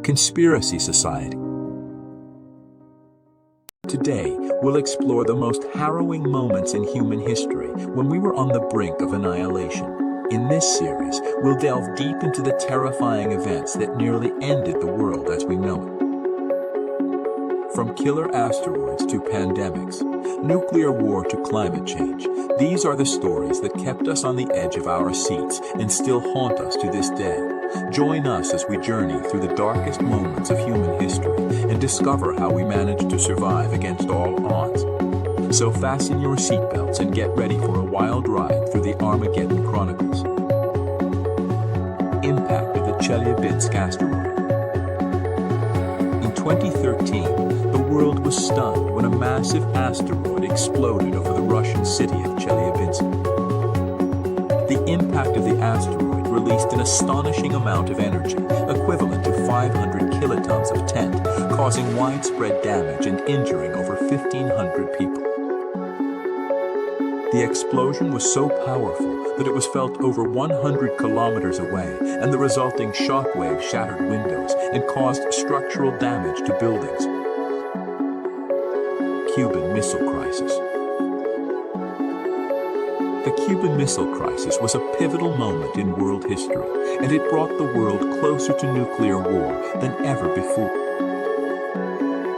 conspiracy society. Today, we'll explore the most harrowing moments in human history when we were on the brink of annihilation. In this series, we'll delve deep into the terrifying events that nearly ended the world as we know it. From killer asteroids to pandemics, nuclear war to climate change, these are the stories that kept us on the edge of our seats and still haunt us to this day. Join us as we journey through the darkest moments of human history and discover how we managed to survive against all odds. So fasten your seatbelts and get ready for a wild ride through the Armageddon Chronicles. Impact of the Chelyabinsk asteroid. In 2013, the world was stunned when a massive asteroid exploded over the Russian city of Chelyabinsk. The impact of the asteroid released an astonishing amount of energy, equivalent to 500 kilotons of tent, causing widespread damage and injuring over 1,500 people. The explosion was so powerful that it was felt over 100 kilometers away, and the resulting shockwave shattered windows and caused structural damage to buildings. Cuban Missile Crisis. The Cuban Missile Crisis was a pivotal moment in world history, and it brought the world closer to nuclear war than ever before.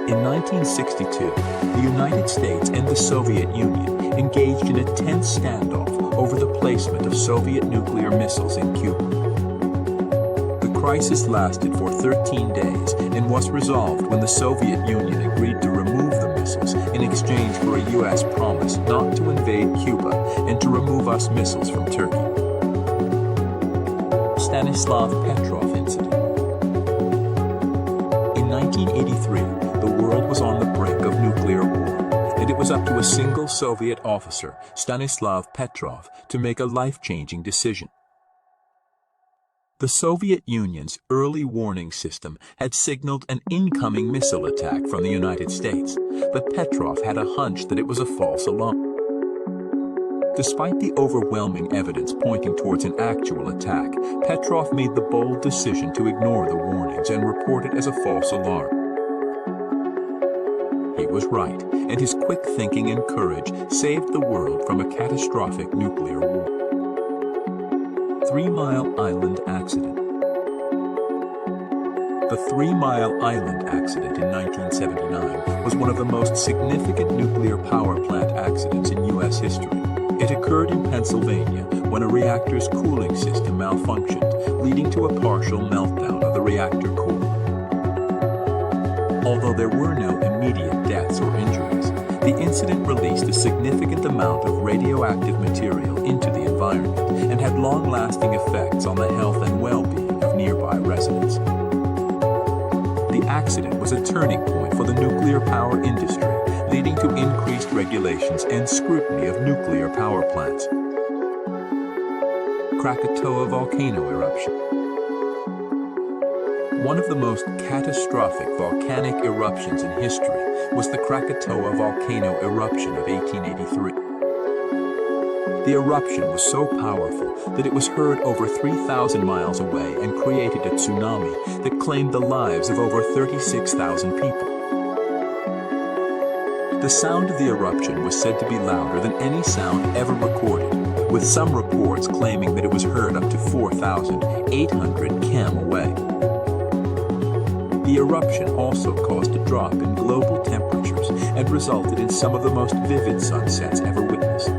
In 1962, the United States and the Soviet Union engaged in a tense standoff over the placement of Soviet nuclear missiles in Cuba. The crisis lasted for 13 days and was resolved when the Soviet Union agreed to remove the missiles in exchange for a U.S. promise not to invade Cuba and to remove US missiles from Turkey. Stanislav Petrov Incident. In 1983, the world was on the brink of nuclear war, and it was up to a single Soviet officer, Stanislav Petrov, to make a life-changing decision. The Soviet Union's early warning system had signaled an incoming missile attack from the United States, but Petrov had a hunch that it was a false alarm. Despite the overwhelming evidence pointing towards an actual attack, Petrov made the bold decision to ignore the warnings and report it as a false alarm. He was right, and his quick thinking and courage saved the world from a catastrophic nuclear war. 3 Mile Island Accident. The 3 Mile Island accident in 1979 was one of the most significant nuclear power plant accidents in U.S. history. It occurred in Pennsylvania when a reactor's cooling system malfunctioned, leading to a partial meltdown of the reactor core. Although there were no immediate deaths or injuries, the incident released a significant amount of radioactive material into the environment and had long-lasting effects on the health and well-being of nearby residents. The accident was a turning point for the nuclear power industry, leading to increased regulations and scrutiny of nuclear power plants. Krakatoa volcano eruption. One of the most catastrophic volcanic eruptions in history was the Krakatoa volcano eruption of 1883. The eruption was so powerful that it was heard over 3,000 miles away and created a tsunami that claimed the lives of over 36,000 people. The sound of the eruption was said to be louder than any sound ever recorded, with some reports claiming that it was heard up to 4,800 km away. The eruption also caused a drop in global temperatures and resulted in some of the most vivid sunsets ever witnessed.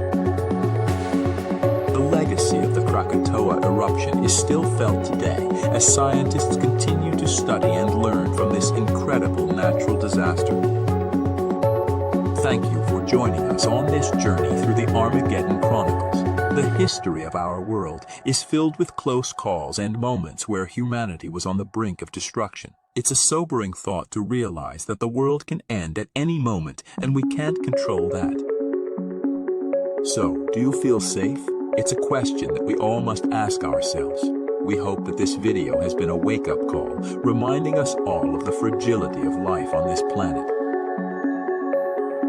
The legacy of the Krakatoa eruption is still felt today as scientists continue to study and learn from this incredible natural disaster. Thank you for joining us on this journey through the Armageddon Chronicles. The history of our world is filled with close calls and moments where humanity was on the brink of destruction. It's a sobering thought to realize that the world can end at any moment, and we can't control that. So, do you feel safe? It's a question that we all must ask ourselves. We hope that this video has been a wake-up call, reminding us all of the fragility of life on this planet.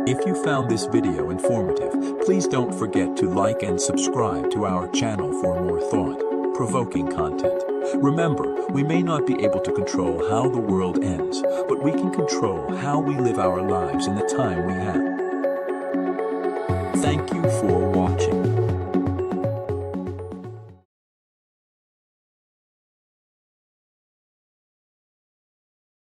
If you found this video informative, please don't forget to like and subscribe to our channel for more thought-provoking content. Remember, we may not be able to control how the world ends, but we can control how we live our lives in the time we have.